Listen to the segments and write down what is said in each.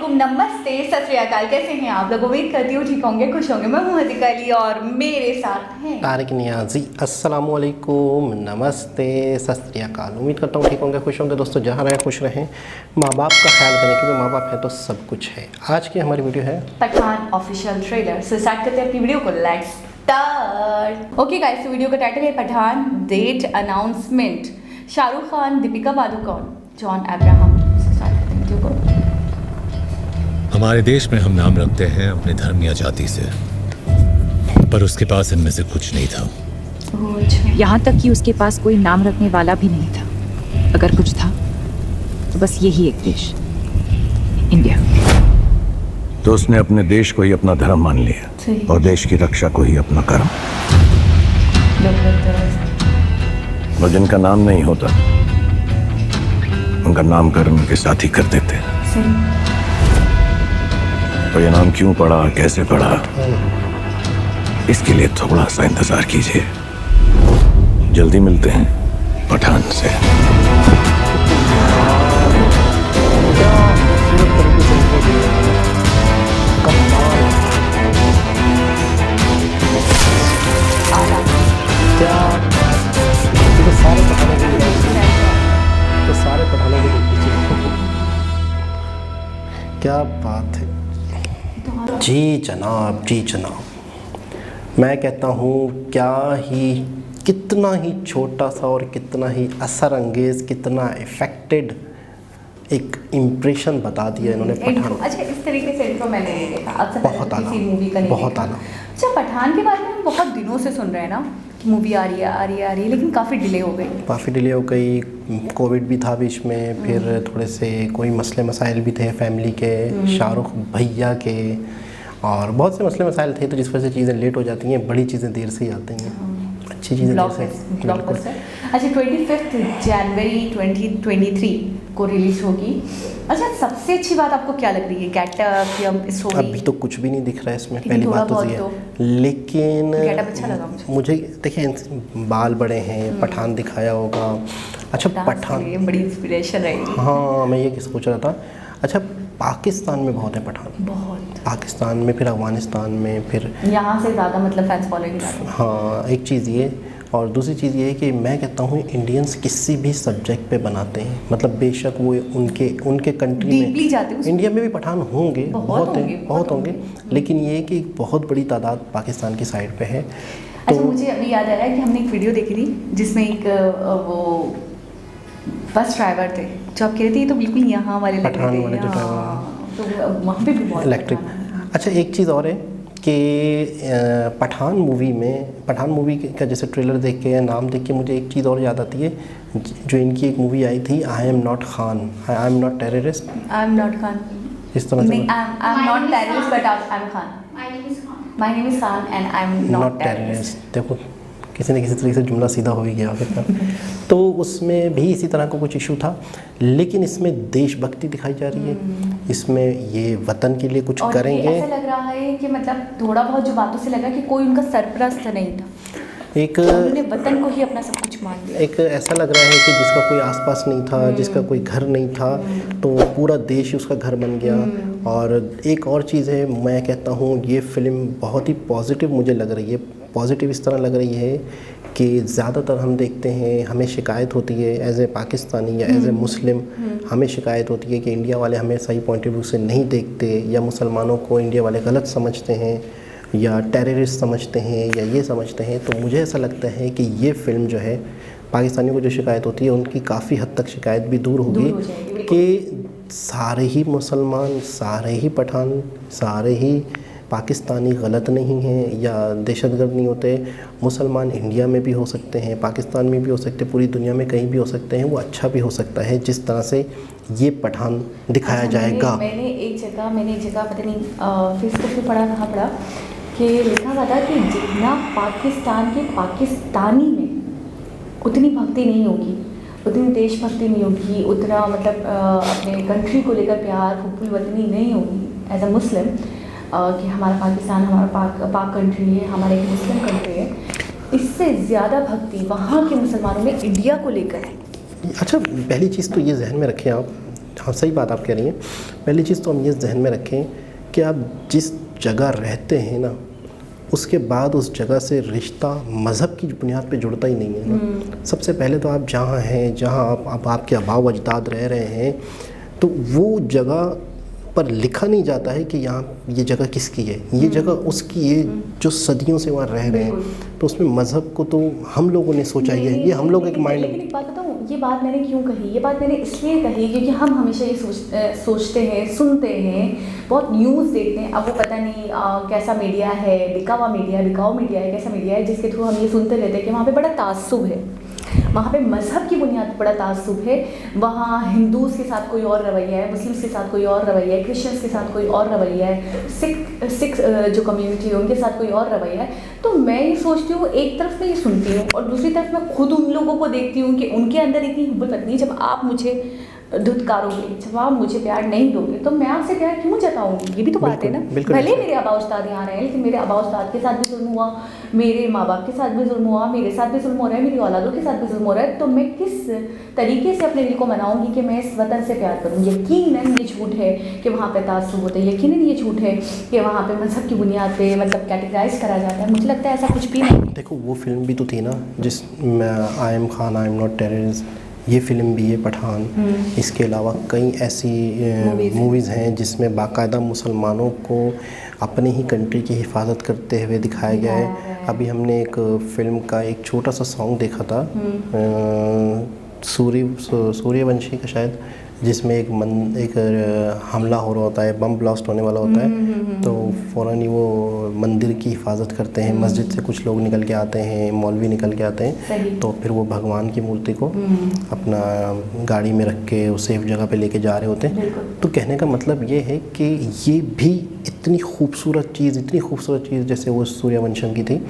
वालेकुम, नमस्ते, सत श्री अकाल। कैसे हैं आप लोग? उम्मीद करती हूँ ठीक होंगे, खुश होंगे। मैं हूँ हदीका अली और मेरे साथ हैं तारिक नियाजी। अस्सलाम वालेकुम, नमस्ते, सत श्री अकाल। उम्मीद करता हूँ ठीक होंगे, खुश होंगे। दोस्तों जहाँ रहें खुश रहें, माँ बाप का ख्याल करें, क्योंकि माँ बाप है तो सब कुछ है। आज की हमारी वीडियो है Pathaan official trailer. So start करते हैं अपनी वीडियो को। Let's start. ओके गाइस, तो वीडियो का टाइटल है Pathaan date announcement. Shahrukh Khan, Deepika Padukone, John Abraham. So start करते हैं वीडियो को। हमारे देश में हम नाम रखते हैं अपने धर्म या जाति से, पर उसके पास इनमें से कुछ नहीं था। यहाँ तक कि उसके पास कोई नाम रखने वाला भी नहीं था। अगर कुछ था तो बस यही एक देश, इंडिया। तो उसने अपने देश को ही अपना धर्म मान लिया और देश की रक्षा को ही अपना कर्म। और जिनका नाम नहीं होता उनका नामकरण के साथ ही कर देते। तो ये नाम क्यों पड़ा, कैसे पड़ा, इसके लिए थोड़ा सा इंतजार कीजिए। जल्दी मिलते हैं पठान से। सारे पठानों के पीछे क्या बात है। जी जनाब, जी जनाब। मैं कहता हूँ क्या ही, कितना ही छोटा सा और कितना ही असर अंगेज़, कितना इफ़ेक्टेड एक इम्प्रेशन बता दिया इन्होंने पठान। अच्छा, इस तरीके से इंट्रो मैंने नहीं देखा। अक्सर बहुत आला, किसी मूवी का नहीं बहुत देखा। आला। अच्छा, पठान के बारे में हम बहुत दिनों से सुन रहे हैं ना कि मूवी आ रही है, आ रही है, आ रही है, लेकिन काफ़ी डिले हो गई। काफ़ी डिले हो गई। कोविड भी था बीच में, फिर थोड़े से कोई मसले मसाइल भी थे फैमिली के, शाहरुख भैया के, और बहुत से मसले मसाइल थे, तो जिस वजह से चीज़ें लेट हो जाती हैं। बड़ी चीज़ें देर से ही आती हैं, अच्छी चीज़ें देर से। ब्लॉकबस्टर। अच्छा, 25 जनवरी 2023 को रिलीज होगी। अच्छा, सबसे अच्छी बात आपको क्या लग रही है? गेटअप या स्टोरी? अभी तो कुछ भी नहीं दिख रहा है इसमें, लेकिन पहली थोड़ा बात तो बहुत ये है। लेकिन गेटअप अच्छा लगा मुझे देखिए, बाल बड़े हैं, पठान दिखाया होगा। अच्छा, पठान बड़ी इंस्पिरेशन रहेगी। हाँ, मैं ये सोच रहा था। अच्छा, पाकिस्तान में बहुत है पठान, बहुत। पाकिस्तान में, फिर अफगानिस्तान में, फिर यहाँ से ज़्यादा मतलब फैंस फॉलोइंग है। हाँ, एक चीज़ ये, और दूसरी चीज़ ये है कि मैं कहता हूँ इंडियंस किसी भी सब्जेक्ट पे बनाते हैं, मतलब बेशक वो उनके कंट्री में, जाते हैं इंडिया में भी पठान होंगे, बहुत होंगे, लेकिन ये कि बहुत बड़ी तादाद पाकिस्तान की साइड पे है। अच्छा, मुझे अभी याद आ रहा है कि हमने एक वीडियो देखी थी जिसमें एक वो बस ड्राइवर थे जो आप कह रहे थे तो बिल्कुल यहाँ वाले लग रहे थे। वाले जो तो वहाँ पे भी बहुत इलेक्ट्रिक। अच्छा, एक चीज़ और है कि पठान मूवी का जैसे ट्रेलर देख के या नाम देख के मुझे एक चीज़ और याद आती है, जो इनकी एक मूवी आई थी, I am not Khan, I am not terrorist. I am not Khan, इस तरह से नहीं, I am not terrorist but I am Khan. My name is Khan and I am not terrorist. देखो, किसी न किसी तरीके से जुमला सीधा हो ही गया आखिर। तो उसमें भी इसी तरह का कुछ इशू था, लेकिन इसमें देशभक्ति दिखाई जा रही है, इसमें ये वतन के लिए कुछ और करेंगे। ऐसा लग रहा है कि मतलब थोड़ा बहुत जो बातों से लगा कि कोई उनका सरपरस्त नहीं था, उन्होंने वतन को ही अपना सब कुछ मान लिया। एक ऐसा लग रहा है कि जिसका कोई आसपास नहीं था, जिसका कोई घर नहीं था, तो पूरा देश ही उसका घर बन गया। और एक और चीज़ है, मैं कहता हूँ ये फिल्म बहुत ही पॉजिटिव मुझे लग रही है। पॉजिटिव इस तरह लग रही है कि ज़्यादातर हम देखते हैं, हमें शिकायत होती है एज ए पाकिस्तानी या एज ए मुस्लिम, हमें शिकायत होती है कि इंडिया वाले हमें सही पॉइंट ऑफ व्यू से नहीं देखते, या मुसलमानों को इंडिया वाले गलत समझते हैं, या टेररिस्ट समझते हैं, या ये समझते हैं। तो मुझे ऐसा लगता है कि ये फ़िल्म जो है, पाकिस्तानियों को जो शिकायत होती है उनकी काफ़ी हद तक शिकायत भी दूर होगी कि सारे ही मुसलमान, सारे ही पठान, सारे ही पाकिस्तानी गलत नहीं हैं या दहशतगर्द नहीं होते। मुसलमान इंडिया में भी हो सकते हैं, पाकिस्तान में भी हो सकते हैं, पूरी दुनिया में कहीं भी हो सकते हैं। वो अच्छा भी हो सकता है जिस तरह से ये पठान दिखाया जाएगा। मैंने एक जगह पता नहीं फेसबुक पे पढ़ा कि लिखा हुआ था कि जितना पाकिस्तान के पाकिस्तानी में उतनी भक्ति नहीं होगी, उतनी देशभक्ति नहीं होगी, उतना मतलब अपने कंट्री को लेकर प्यार, हुब्बुल वतनी नहीं होगी एज अ मुस्लिम, कि हमारा पाकिस्तान हमारा पाक कंट्री है, हमारे एक मुस्लिम कंट्री है, इससे ज़्यादा भक्ति वहाँ के मुसलमानों में इंडिया को लेकर है। अच्छा, पहली चीज़ तो ये जहन में रखें आप हाँ सही बात आप कह रही हैं। पहली चीज़ तो हम ये जहन में रखें कि आप जिस जगह रहते हैं ना, उसके बाद उस जगह से रिश्ता मज़हब की बुनियाद पे जुड़ता ही नहीं है ना। सबसे पहले तो आप जहाँ हैं, जहाँ आप आपके आबाओ अजदाद रह रहे हैं, तो वो जगह पर लिखा नहीं जाता है कि यहाँ ये जगह किसकी है, ये जगह उसकी है जो सदियों से वहाँ रह रहे हैं। तो उसमें मज़हब को तो हम लोगों ने सोचा ही है, ये हम लोग एक माइंड। लेकिन एक बात बताऊँ, ये बात मैंने क्यों कही, ये बात मैंने इसलिए कही क्योंकि हम हमेशा ये सोचते हैं, सुनते हैं, बहुत न्यूज़ देखते हैं। अब वो पता नहीं कैसा मीडिया है, बिकाऊ मीडिया है, कैसा मीडिया है जिसके थ्रू हम ये सुनते रहते हैं कि वहाँ पे बड़ा ताज्जुब है, वहाँ पे मज़हब की बुनियाद पर बड़ा ताज्जुब है, वहाँ हिंदूज़ के साथ कोई और रवैया है, मुस्लिम्स के साथ कोई और रवैया है, क्रिश्चियंस के साथ कोई और रवैया है, सिख जो कम्युनिटी है उनके साथ कोई और रवैया है। तो मैं ये सोचती हूँ, एक तरफ मैं ये सुनती हूँ और दूसरी तरफ मैं खुद उन लोगों को देखती हूँ कि उनके अंदर इतनी हुब्बत नहीं। जब आप मुझे धुतकारोगे, जब आप मुझे प्यार नहीं दोगे तो मैं आपसे प्यार क्यों जताऊंगी? ये भी तो बात है ना। भले मेरे आबा उस्ताद यहाँ रहे, लेकिन मेरे आबा उस्ताद के साथ भी जुल्म हुआ, मेरे माँ बाप के साथ भी जुल्म हुआ, मेरे साथ भी जुल्म हो रहा है, मेरी औलादों के साथ भी जुल्म हो रहा है। तो मैं किस तरीके से अपने दिल को मनाऊंगी कि मैं इस वतन से प्यार करूँ? यकीनन ये झूठ है कि वहाँ पर ताज्जुब होता है, यकीनन ये झूठ है कि वहाँ पर मज़हब की बुनियाद पर मतलब कैटेगराइज करा जाता है। मुझे लगता है ऐसा कुछ भी नहीं। देखो वो फिल्म भी तो थी ना जिसमें I am Khan I am not terrorist, ये फिल्म भी है पठान। इसके अलावा कई ऐसी मूवीज़ हैं जिसमें बाकायदा मुसलमानों को अपनी ही कंट्री की हिफाजत करते हुए दिखाया गया है। अभी हमने एक फ़िल्म का एक छोटा सा सॉन्ग देखा था, सूर्यवंशी का शायद, जिसमें एक हमला हो रहा होता है, बम ब्लास्ट होने वाला होता है, तो फ़ौरन ही वो मंदिर की हिफाजत करते हैं। मस्जिद से कुछ लोग निकल के आते हैं, मौलवी निकल के आते हैं, तो फिर वो भगवान की मूर्ति को अपना गाड़ी में रख के वो सेफ जगह पे लेके जा रहे होते हैं। तो कहने का मतलब ये है कि ये भी इतनी खूबसूरत चीज़ जैसे वो सूर्यवंशम की थी,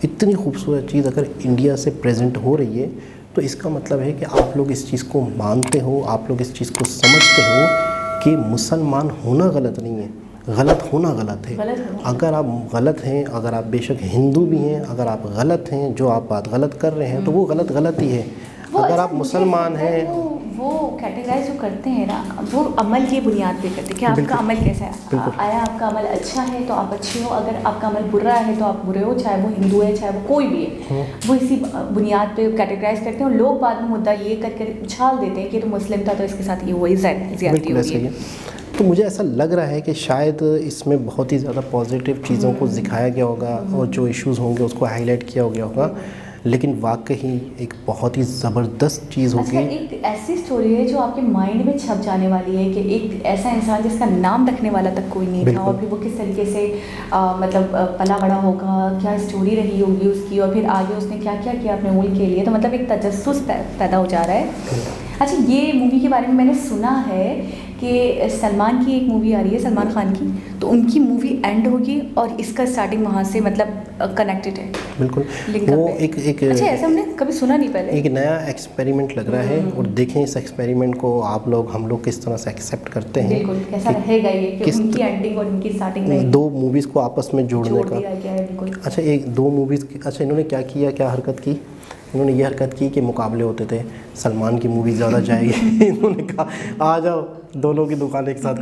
इतनी खूबसूरत चीज़ अगर इंडिया से प्रेजेंट हो रही है तो इसका मतलब है कि आप लोग इस चीज़ को मानते हो, आप लोग इस चीज़ को समझते हो कि मुसलमान होना गलत नहीं है, गलत होना गलत है। अगर आप गलत हैं, अगर आप बेशक हिंदू भी हैं, अगर आप गलत हैं, जो आप बात गलत कर रहे हैं तो वो गलत ही है। अगर आप मुसलमान हैं, वो कैटेगराइज जो करते हैं ना, वो अमल की बुनियाद पे करते हैं कि आपका अमल कैसा है। आया आपका अमल अच्छा है तो आप अच्छे हो, अगर आपका अमल बुरा है तो आप बुरे हो, चाहे वो हिंदू है चाहे वो कोई भी है। वो इसी बुनियाद पे कैटेगराइज करते हैं और लोग बाद में मुद्दा ये करके उछाल देते हैं कि तो मुस्लिम था तो इसके साथ ये हुई ज़्यादती हुई है। तो मुझे ऐसा लग रहा है कि शायद इसमें बहुत ही ज़्यादा पॉजिटिव चीज़ों को दिखाया गया होगा और जो इश्यूज़ होंगे उसको हाईलाइट किया गया होगा, लेकिन वाकई एक बहुत ही ज़बरदस्त चीज़ होगी। अच्छा, एक ऐसी स्टोरी है जो आपके माइंड में छप जाने वाली है कि एक ऐसा इंसान जिसका नाम रखने वाला तक कोई नहीं था और फिर वो किस तरीके से मतलब पला बड़ा होगा, क्या स्टोरी रही होगी उसकी, और फिर आगे उसने क्या क्या किया अपने मुल्क के लिए। तो मतलब एक तजस्सुस पैदा हो जा रहा है। अच्छा, ये मूवी के बारे में मैंने सुना है कि सलमान की एक मूवी आ रही है, सलमान खान की, तो उनकी मूवी एंड होगी और इसका स्टार्टिंग वहाँ से मतलब कनेक्टेड है। बिल्कुल, वो एक अच्छा, ऐसा हमने कभी सुना नहीं पहले। एक नया एक्सपेरिमेंट लग रहा है और देखें इस एक्सपेरिमेंट को आप लोग हम लोग किस तरह से एक्सेप्ट करते हैं। बिल्कुल, कैसा रहेगा ये कि उनकी एंडिंग और उनकी स्टार्टिंग में दो मूवीज़ को आपस में जोड़ने का। अच्छा, एक दो मूवीज़, अच्छा इन्होंने क्या हरकत की, इन्होंने ये हरकत की कि मुकाबले होते थे, सलमान की मूवी ज़्यादा जाएगी इन्होंने कहा आ जाओ दोनों की दुकान एक साथ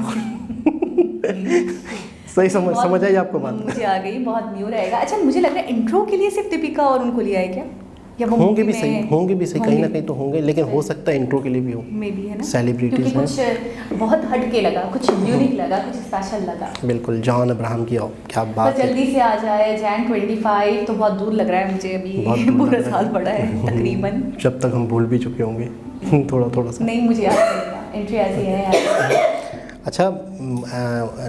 सही समझ आई आपको बात? मुझे आ गई, बहुत न्यू रहेगा। अच्छा, मुझे लग रहा है इंट्रो के लिए सिर्फ दीपिका और उनको लिया है क्या, या वो होंगे भी सही कहीं ना कहीं तो होंगे, लेकिन हो सकता है इंट्रो के लिए भी हो, मे बी, है ना, सेलिब्रिटीज हैं। कुछ बहुत हटके लगा, कुछ यूनिक लगा, कुछ स्पेशल लगा। बिल्कुल, जॉन अब्राहम की क्या बात है। जल्दी से आ जाए, जैन 25 तो बहुत दूर लग रहा है मुझे, अभी पूरा साल पड़ा है तकरीबन, जब तक हम भूल भी चुके होंगे थोड़ा सा। नहीं, मुझे याद नहीं, एंट्री ऐसी है। अच्छा,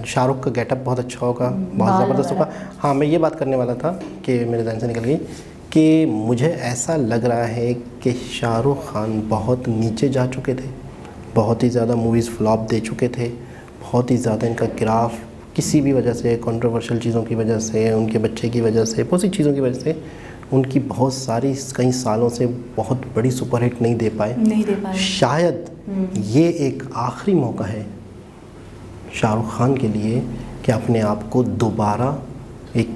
शाहरुख का गेटअप बहुत अच्छा होगा, बहुत ज़बरदस्त होगा। हाँ, मैं ये बात करने वाला था कि मेरे ध्यान से निकल गई कि मुझे ऐसा लग रहा है कि शाहरुख खान बहुत नीचे जा चुके थे, बहुत ही ज़्यादा मूवीज़ फ्लॉप दे चुके थे, बहुत ही ज़्यादा इनका ग्राफ किसी भी वजह से, कंट्रोवर्शियल चीज़ों की वजह से, उनके बच्चे की वजह से, बहुत सी चीज़ों की वजह से उनकी बहुत सारी कई सालों से बहुत बड़ी सुपरहिट नहीं दे पाए। शायद ये एक आखिरी मौका है शाहरुख खान के लिए कि अपने आप को दोबारा एक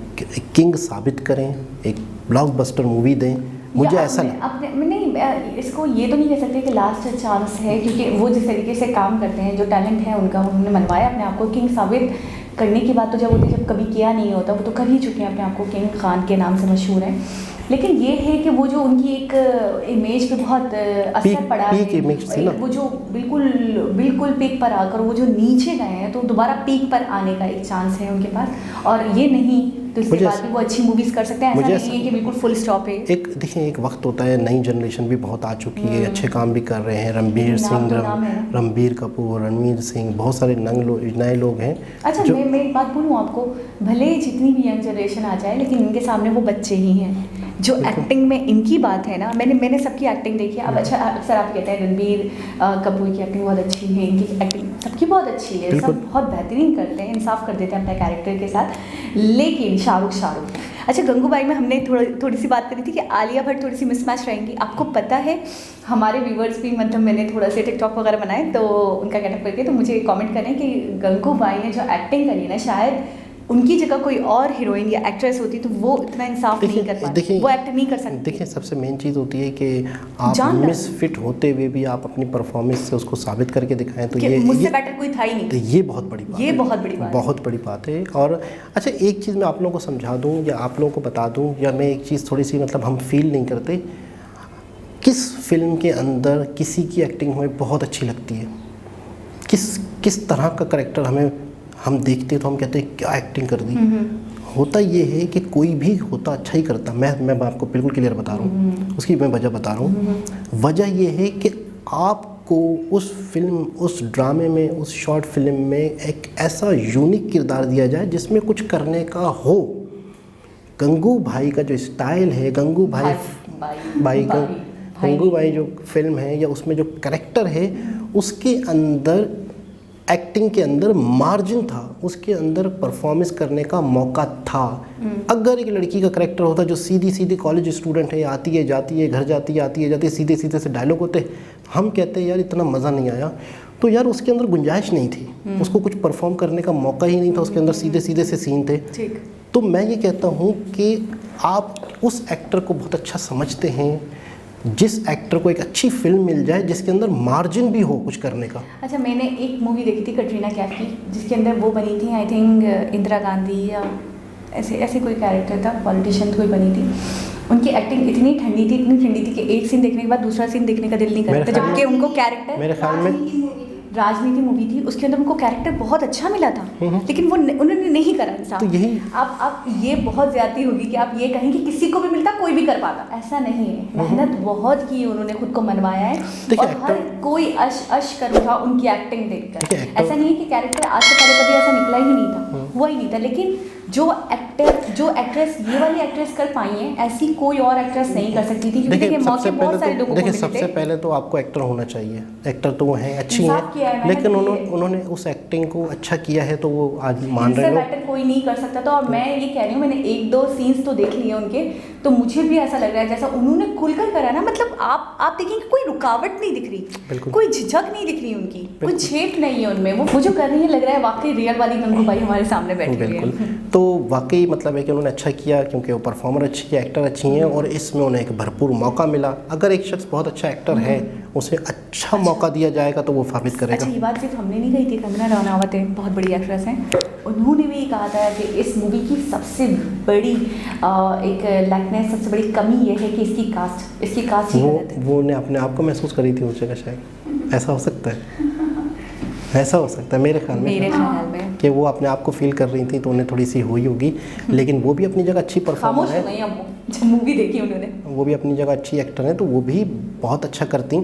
किंग साबित करें, एक ब्लॉकबस्टर मूवी दें मुझे या ऐसा अपने नहीं, इसको ये तो नहीं कह सकते कि लास्ट चांस है, क्योंकि वो जिस तरीके से काम करते हैं, जो टैलेंट है उनका, उन्होंने मनवाया अपने आप को किंग साबित करने की बात तो जब होती है, जब कभी किया नहीं होता, वो तो कर ही चुके हैं अपने आप को, किंग खान के नाम से मशहूर हैं। लेकिन ये है कि वो जो उनकी एक इमेज पे बहुत असर पड़ा पीक है, इमेज थी ना, वो जो बिल्कुल पीक पर आकर वो जो नीचे गए हैं, तो दोबारा पीक पर आने का एक चांस है उनके पास, और ये नहीं तो इसके बाद भी वो अच्छी मूवीज कर सकते हैं। ऐसा नहीं है कि बिल्कुल फुल स्टॉप है। एक देखिए, एक वक्त होता है, नई जनरेशन भी बहुत आ चुकी है, अच्छे काम भी कर रहे हैं, रणबीर सिंह, रणबीर कपूर, रणवीर सिंह, बहुत सारे नए लोग हैं। अच्छा, मैं एक बात बोलूँ आपको, भले जितनी भी यंग जनरेशन आ जाए, लेकिन इनके सामने वो बच्चे ही हैं। जो एक्टिंग में इनकी बात है ना, मैंने सबकी एक्टिंग देखी है। अब अच्छा, अक्सर आप कहते हैं रणबीर कपूर की एक्टिंग बहुत अच्छी है, इनकी एक्टिंग सबकी बहुत अच्छी है, सब बहुत बेहतरीन करते हैं, इंसाफ कर देते हैं अपने कैरेक्टर के साथ। लेकिन शाहरुख अच्छा, गंगूबाई में हमने थोड़ी सी बात करी थी कि आलिया भट्ट थोड़ी सी मिसमैच रहेंगी। आपको पता है, हमारे व्यूवर्स भी, मतलब मैंने थोड़ा से टिकटॉक वगैरह बनाए तो उनका गेटअप करके, तो मुझे कमेंट करें कि गंगूबाई ने जो एक्टिंग करी ना, शायद उनकी जगह कोई और हीरोइन या एक्ट्रेस होती तो वो इतना इंसाफ नहीं कर पाती, वो एक्ट नहीं कर सकती। देखिए, सबसे मेन चीज़ होती है कि आप मिसफिट होते हुए भी आप अपनी परफॉर्मेंस से उसको साबित करके दिखाएं, तो ये मुझसे बेटर कोई था ही नहीं, तो ये बहुत बड़ी बात है, बहुत बड़ी बात है। और अच्छा, एक चीज़ मैं आप लोगों को समझा दूं या आप लोगों को बता दूं, या मैं एक चीज़ थोड़ी सी, मतलब हम फील नहीं करते, किस फिल्म के अंदर किसी की एक्टिंग हमें बहुत अच्छी लगती है, किस तरह का करेक्टर हम देखते तो हम कहते हैं क्या एक्टिंग कर दी। होता ये है कि कोई भी होता अच्छा ही करता, मैं आपको बिल्कुल क्लियर बता रहा हूँ, उसकी मैं वजह बता रहा हूँ। वजह ये है कि आपको उस फिल्म, उस ड्रामे में, उस शॉर्ट फिल्म में एक ऐसा यूनिक किरदार दिया जाए जिसमें कुछ करने का हो। गंगू भाई का जो स्टाइल है, गंगू भाई जो फिल्म है या उसमें जो कैरेक्टर है, उसके अंदर एक्टिंग के अंदर मार्जिन था, उसके अंदर परफॉर्मेंस करने का मौका था। अगर एक लड़की का कैरेक्टर होता जो सीधी कॉलेज स्टूडेंट है, आती है जाती है, घर जाती है आती है जाती है, सीधे से डायलॉग होते, हम कहते हैं यार इतना मज़ा नहीं आया, तो यार उसके अंदर गुंजाइश नहीं थी, उसको कुछ परफॉर्म करने का मौका ही नहीं था, उसके अंदर सीधे से सीन थे। तो मैं ये कहता हूँ कि आप उस एक्टर को बहुत अच्छा समझते हैं, जिस एक्टर को एक अच्छी फिल्म मिल जाए जिसके अंदर मार्जिन भी हो कुछ करने का। अच्छा, मैंने एक मूवी देखी थी कटरीना कैफ की, जिसके अंदर वो बनी थी, आई थिंक इंदिरा गांधी या ऐसे कोई कैरेक्टर था, पॉलिटिशियन कोई बनी थी। उनकी एक्टिंग इतनी ठंडी थी कि एक सीन देखने के बाद दूसरा सीन देखने का दिल नहीं करता, जबकि उनको कैरेक्टर, मेरे ख्याल में राजनीति मूवी थी, उसके अंदर उनको कैरेक्टर बहुत अच्छा मिला था, लेकिन वो उन्होंने नहीं करा इंसान। तो यही आप ये बहुत ज़्यादती होगी कि आप ये कहें कि किसी को भी मिलता कोई भी कर पाता, ऐसा नहीं है। मेहनत बहुत की उन्होंने, खुद को मनवाया है, और हर कोई अश कर उठा उनकी एक्टिंग देखकर। ऐसा नहीं है कि कैरेक्टर आज से पहले कभी ऐसा निकला ही नहीं था, हुआ ही नहीं था, लेकिन जो एक्ट्रेस ये वाली एक्ट्रेस कर पाई है, ऐसी कोई और एक्ट्रेस नहीं कर सकती थी, क्योंकि देखिए मौके बहुत सारे लोगों को मिले थे। सबसे पहले तो आपको एक्टर होना चाहिए, एक्टर तो वो हैं, अच्छी हैं, लेकिन उन्होंने उस एक्टिंग को अच्छा किया है, तो वो आज मान रहे हैं, बेटर कोई नहीं कर सकता था। और मैं ये कह रही हूँ, मैंने 1-2 सीन्स तो देख लिए उनके, तो मुझे भी ऐसा लग रहा है जैसा उन्होंने खुलकर करा ना, मतलब आप देखेंगे कोई रुकावट नहीं दिख रही, कोई झिझक नहीं दिख रही उनकी, कोई छेप नहीं है उनमें, वो जो कर रही है लग रहा है वाकई रियल वाली गंगूबाई हमारे सामने बैठी हुई है। तो वाकई मतलब है कि उन्होंने अच्छा किया, क्योंकि वो परफॉर्मर अच्छी है, एक्टर अच्छी हैं, और इसमें उन्हें एक भरपूर मौका मिला। अगर एक शख्स बहुत अच्छा एक्टर है, उसे अच्छा मौका दिया जाएगा तो वो साबित करेगा। अच्छा, ये बात सिर्फ हमने नहीं कही थी, कंगना रनावत है, बहुत बड़ी एक्ट्रेस हैं, उन्होंने भी कहा था कि इस मूवी की सबसे बड़ी एक लैकनेस, सबसे बड़ी कमी ये है कि इसकी कास्ट ही गलत है। वो ने अपने आप को महसूस करी थी उस जगह, शायद ऐसा हो सकता है, ऐसा हो सकता है मेरे ख्याल में कि वो अपने आप को फील कर रही थी, तो उन्हें थोड़ी सी हुई होगी, लेकिन वो भी अपनी जगह अच्छी परफॉर्मर है, मूवी देखी उन्होंने, वो भी अपनी जगह अच्छी एक्टर है, तो वो भी बहुत अच्छा करती,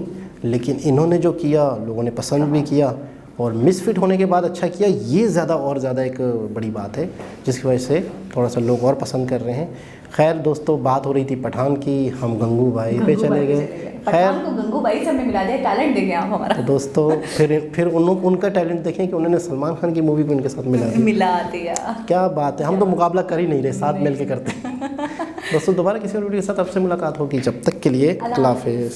लेकिन इन्होंने जो किया लोगों ने पसंद भी किया, और मिसफिट होने के बाद अच्छा किया, ये ज़्यादा एक बड़ी बात है, जिसकी वजह से थोड़ा सा लोग और पसंद कर रहे हैं। खैर दोस्तों, बात हो रही थी पठान की, हम गंगूबाई पे चले गए। खैर को गंगूबाई से हमने मिला दिया, टैलेंट देखें आप हमारा। तो दोस्तों फिर उनका टैलेंट देखें कि उन्होंने सलमान खान की मूवी को उनके साथ मिला दिया। क्या बात है, हम तो मुकाबला कर ही नहीं रहे, साथ मिल के करते हैं। दोस्तों, दोबारा किसी और वीडियो के साथ आपसे मुलाकात होगी, जब तक के लिए अल्लाह हाफिज़।